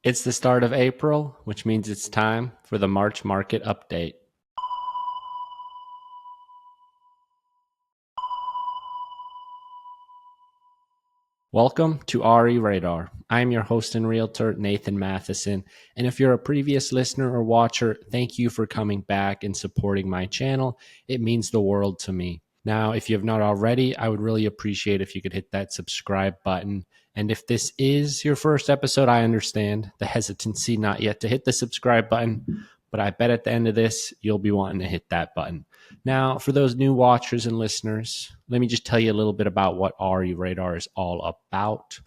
It's the start of April, which means it's time for the March market update. Welcome to RE Radar. I'm your host and realtor, Nathan Mathisen. And if you're a previous listener or watcher, thank you for coming back and supporting my channel. It means the world to me. Now, if you have not already, I would really appreciate if you could hit that subscribe button. And if this is your first episode, I understand the hesitancy not yet to hit the subscribe button, but I bet at the end of this, you'll be wanting to hit that button. Now, for those new watchers and listeners, let me just tell you a little bit about what RE Radar is all about.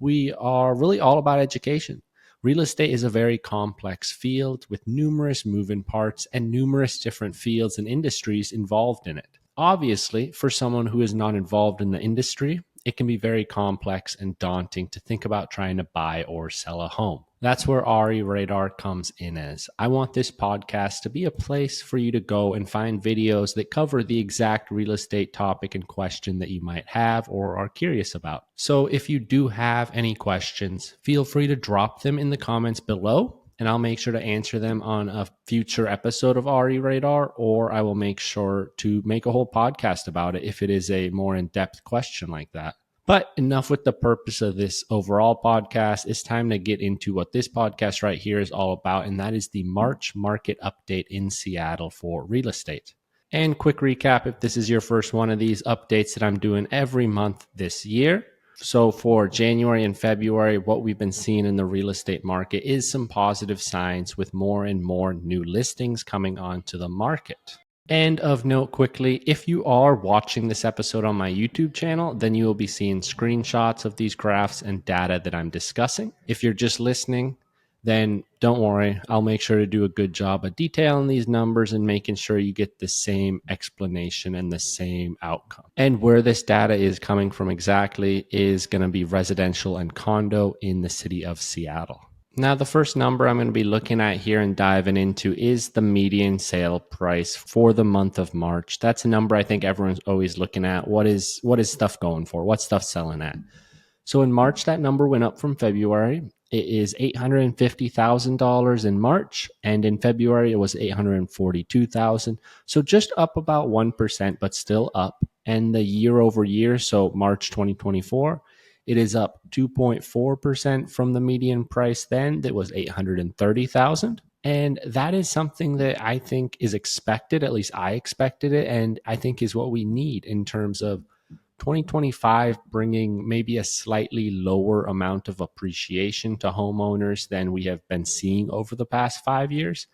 We are really all about education. Real estate is a very complex field with numerous moving parts and numerous different fields and industries involved in it. Obviously, for someone who is not involved in the industry, it can be very complex and daunting to think about trying to buy or sell a home. That's where RE Radar comes in as. I want this podcast to be a place for you to go and find videos that cover the exact real estate topic and question that you might have or are curious about. So if you do have any questions, feel free to drop them in the comments below, and I'll make sure to answer them on a future episode of RE Radar, or I will make sure to make a whole podcast about it if it is a more in-depth question like that. But enough with the purpose of this overall podcast. It's time to get into what this podcast right here is all about, and that is the March market update in Seattle for real estate. And quick recap, if this is your first one of these updates that I'm doing every month this year. So for January and February, what we've been seeing in the real estate market is some positive signs with more and more new listings coming onto the market. And of note quickly, if you are watching this episode on my YouTube channel, then you will be seeing screenshots of these graphs and data that I'm discussing. If you're just listening, then don't worry. I'll make sure to do a good job of detailing these numbers and making sure you get the same explanation and the same outcome. And where this data is coming from exactly is going to be residential and condo in the city of Seattle. Now, the first number I'm going to be looking at here and diving into is the median sale price for the month of March. That's a number I think everyone's always looking at. What is stuff going for? What's stuff selling at? So in March, that number went up from February. It is $850,000 in March, and in February it was $842,000. So just up about 1%, but still up. And the year over year, so March 2024, it is up 2.4% from the median price then that was $830,000. And that is something that I think is expected, at least I expected it, and I think is what we need in terms of 2025 bringing maybe a slightly lower amount of appreciation to homeowners than we have been seeing over the past 5 years,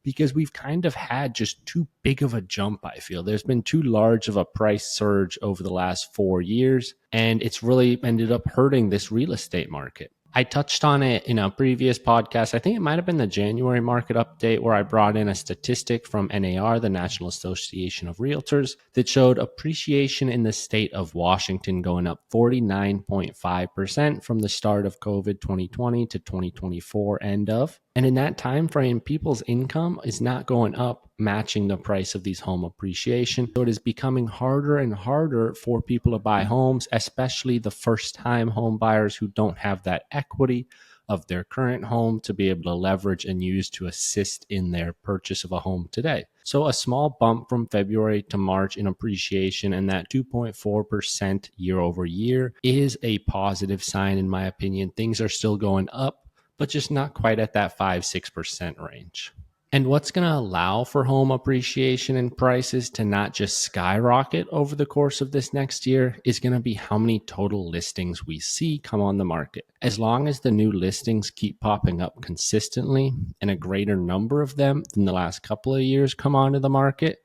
because we've kind of had just too big of a jump, I feel. There's been too large of a price surge over the last 4 years, and it's really ended up hurting this real estate market. I touched on it in a previous podcast. I think it might have been the January market update where I brought in a statistic from NAR, the National Association of Realtors, that showed appreciation in the state of Washington going up 49.5% from the start of COVID 2020 to 2024 end of. And in that time frame, people's income is not going up, matching the price of these home appreciation. So it is becoming harder and harder for people to buy homes, especially the first-time home buyers who don't have that equity of their current home to be able to leverage and use to assist in their purchase of a home today. So a small bump from February to March in appreciation, and that 2.4% year over year is a positive sign in my opinion. Things are still going up, but just not quite at that 5-6% range. And what's going to allow for home appreciation and prices to not just skyrocket over the course of this next year is going to be how many total listings we see come on the market. As long as the new listings keep popping up consistently and a greater number of them than the last couple of years come onto the market,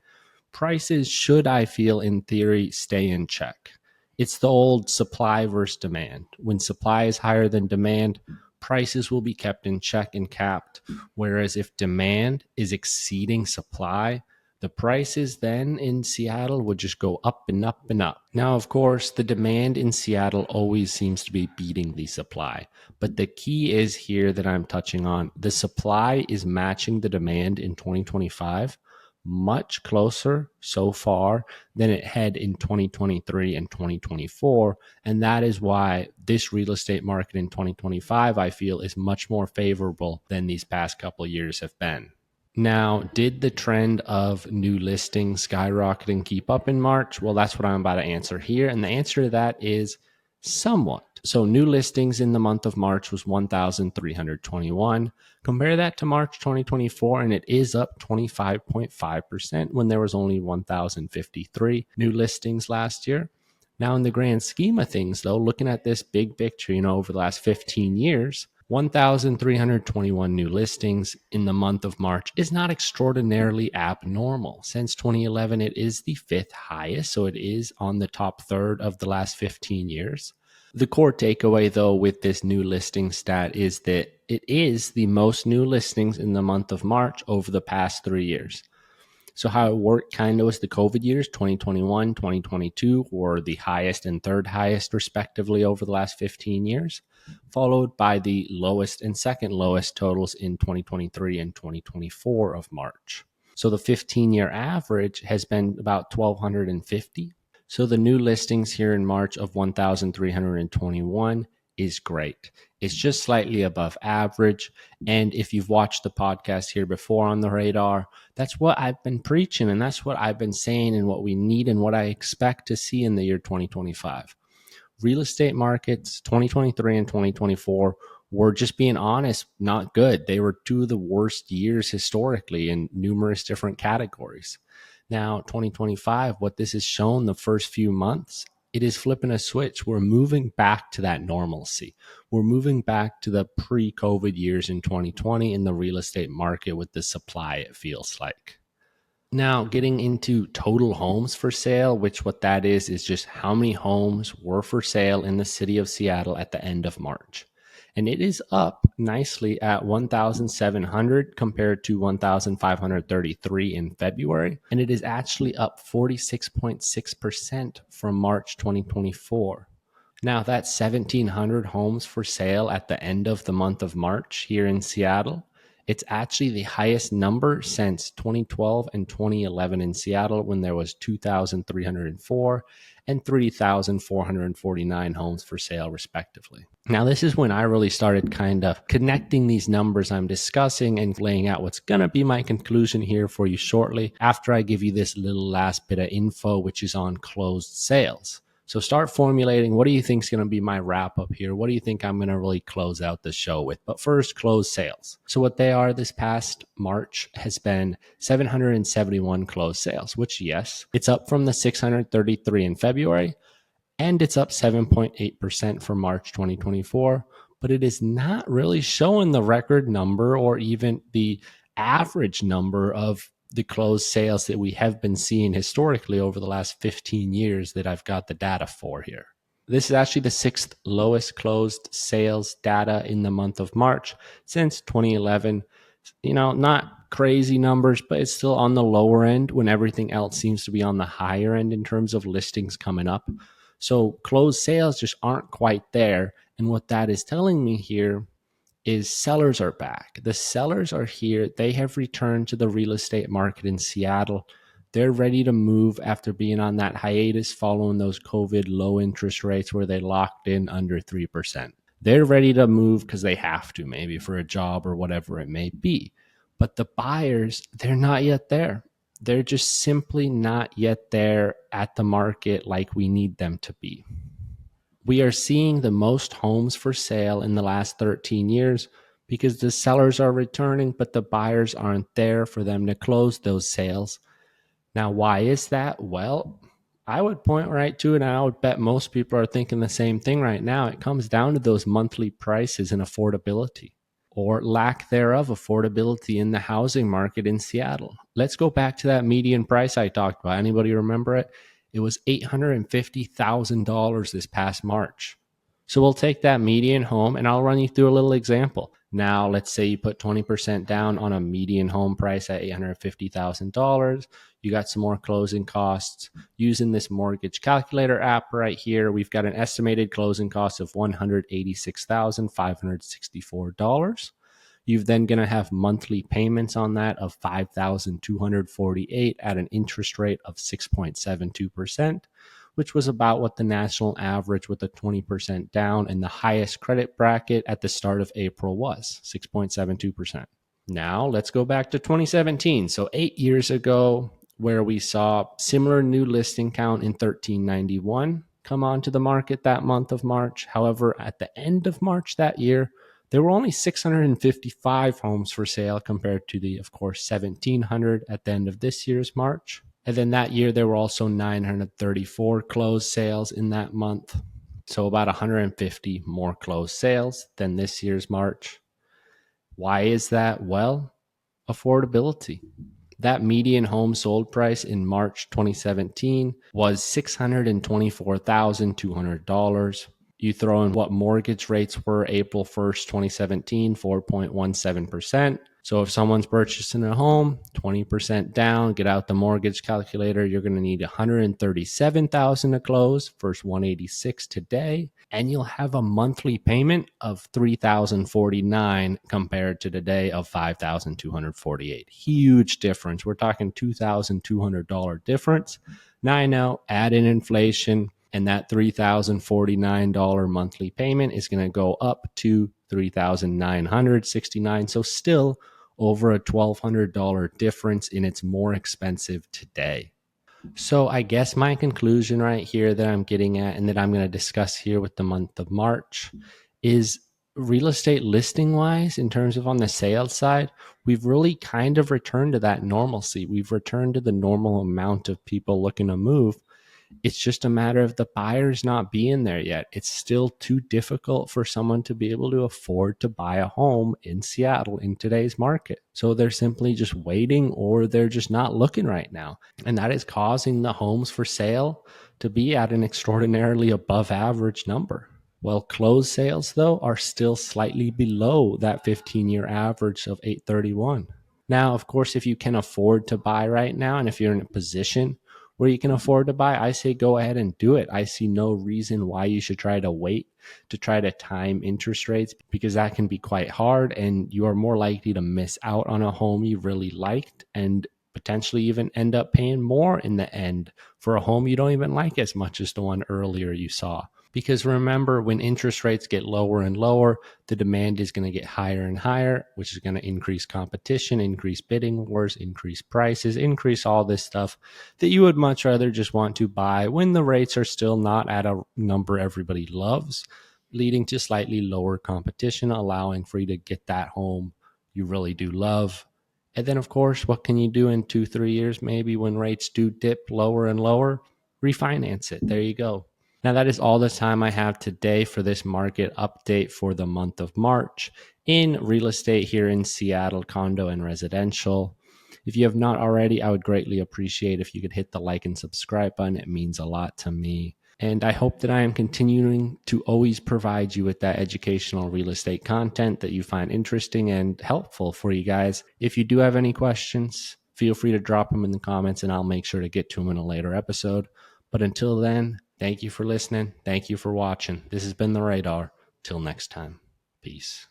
prices should, I feel, in theory, stay in check. It's the old supply versus demand. When supply is higher than demand, prices will be kept in check and capped. Whereas if demand is exceeding supply, the prices then in Seattle would just go up and up and up. Now, of course, the demand in Seattle always seems to be beating the supply. But the key is here that I'm touching on, the supply is matching the demand in 2025, much closer so far than it had in 2023 and 2024. And that is why this real estate market in 2025, I feel, is much more favorable than these past couple of years have been. Now, did the trend of new listings skyrocketing keep up in March? Well, that's what I'm about to answer here. And the answer to that is somewhat. So, new listings in the month of March was 1,321. Compare that to March 2024, and it is up 25.5% when there was only 1,053 new listings last year. Now, in the grand scheme of things, though, looking at this big picture, over the last 15 years, 1,321 new listings in the month of March is not extraordinarily abnormal. Since 2011, it is the fifth highest, so it is on the top third of the last 15 years. The core takeaway, though, with this new listing stat is that it is the most new listings in the month of March over the past 3 years. So how it worked kind of was the COVID years, 2021, 2022 were the highest and third highest respectively over the last 15 years, followed by the lowest and second lowest totals in 2023 and 2024 of March. So the 15-year average has been about 1,250. So the new listings here in March of 1,321 is great. It's just slightly above average. And if you've watched the podcast here before on the radar, that's what I've been preaching and that's what I've been saying and what we need and what I expect to see in the year 2025. Real estate markets 2023 and 2024 were, just being honest, not good. They were two of the worst years historically in numerous different categories. Now, 2025, what this has shown the first few months, it is flipping a switch. We're moving back to that normalcy. We're moving back to the pre-COVID years in 2020 in the real estate market with the supply, it feels like. Now, getting into total homes for sale, which what that is just how many homes were for sale in the city of Seattle at the end of March. And it is up nicely at 1,700 compared to 1,533 in February. And it is actually up 46.6% from March 2024. Now, that's 1,700 homes for sale at the end of the month of March here in Seattle. It's actually the highest number since 2012 and 2011 in Seattle, when there was 2,304 and 3,449 homes for sale, respectively. Now, this is when I really started kind of connecting these numbers I'm discussing and laying out what's going to be my conclusion here for you shortly after I give you this little last bit of info, which is on closed sales. So start formulating, what do you think is going to be my wrap up here? What do you think I'm going to really close out the show with? But first, closed sales. So what they are this past March has been 771 closed sales, which, yes, it's up from the 633 in February, and it's up 7.8% from March 2024, but it is not really showing the record number or even the average number of the closed sales that we have been seeing historically over the last 15 years that I've got the data for here. This is actually the sixth lowest closed sales data in the month of March since 2011. Not crazy numbers, but it's still on the lower end when everything else seems to be on the higher end in terms of listings coming up. So closed sales just aren't quite there. And what that is telling me here is sellers are back. The sellers are here. They have returned to the real estate market in Seattle. They're ready to move after being on that hiatus following those COVID low interest rates where they locked in under 3%. They're ready to move because they have to, maybe for a job or whatever it may be. But the buyers, they're not yet there. They're just simply not yet there at the market like we need them to be. We are seeing the most homes for sale in the last 13 years because the sellers are returning, but the buyers aren't there for them to close those sales. Now, why is that? Well, I would point right to it, and I would bet most people are thinking the same thing right now. It comes down to those monthly prices and affordability, or lack thereof affordability in the housing market in Seattle. Let's go back to that median price I talked about. Anybody remember it? It was $850,000 this past March. So we'll take that median home and I'll run you through a little example. Now, let's say you put 20% down on a median home price at $850,000. You got some more closing costs. Using this mortgage calculator app right here, we've got an estimated closing cost of $186,564. You're then going to have monthly payments on that of $5,248 at an interest rate of 6.72%, which was about what the national average with a 20% down and the highest credit bracket at the start of April was, 6.72%. Now let's go back to 2017. So 8 years ago, where we saw similar new listing count in 1391 come onto the market that month of March. However, at the end of March that year, there were only 655 homes for sale compared to the, of course, 1,700 at the end of this year's March. And then that year, there were also 934 closed sales in that month. So about 150 more closed sales than this year's March. Why is that? Well, affordability. That median home sold price in March 2017 was $624,200. You throw in what mortgage rates were April 1st, 2017, 4.17%. So if someone's purchasing a home, 20% down, get out the mortgage calculator, you're going to need $137,000 to close versus $186 today, and you'll have a monthly payment of $3,049 compared to today of $5,248. Huge difference. We're talking $2,200 difference. Now I know, add in inflation, and that $3,049 monthly payment is going to go up to $3,969. So still over a $1,200 difference, and it's more expensive today. So I guess my conclusion right here that I'm getting at and that I'm going to discuss here with the month of March is real estate listing wise, in terms of on the sales side, we've really kind of returned to that normalcy. We've returned to the normal amount of people looking to move. It's just a matter of the buyers not being there yet. It's still too difficult for someone to be able to afford to buy a home in Seattle in today's market. So they're simply just waiting, or they're just not looking right now. And that is causing the homes for sale to be at an extraordinarily above average number. Well, closed sales, though, are still slightly below that 15-year average of 831. Now, of course, if you can afford to buy right now, and if you're in a position where you can afford to buy, I say go ahead and do it. I see no reason why you should try to wait to try to time interest rates, because that can be quite hard, and you are more likely to miss out on a home you really liked and potentially even end up paying more in the end for a home you don't even like as much as the one earlier you saw. Because remember, when interest rates get lower and lower, the demand is going to get higher and higher, which is going to increase competition, increase bidding wars, increase prices, increase all this stuff that you would much rather just want to buy when the rates are still not at a number everybody loves, leading to slightly lower competition, allowing for you to get that home you really do love. And then, of course, what can you do in 2-3 years, maybe when rates do dip lower and lower? Refinance it. There you go. Now, that is all the time I have today for this market update for the month of March in real estate here in Seattle, condo and residential. If you have not already, I would greatly appreciate if you could hit the like and subscribe button. It means a lot to me. And I hope that I am continuing to always provide you with that educational real estate content that you find interesting and helpful for you guys. If you do have any questions, feel free to drop them in the comments and I'll make sure to get to them in a later episode. But until then, thank you for listening. Thank you for watching. This has been The Radar. Till next time. Peace.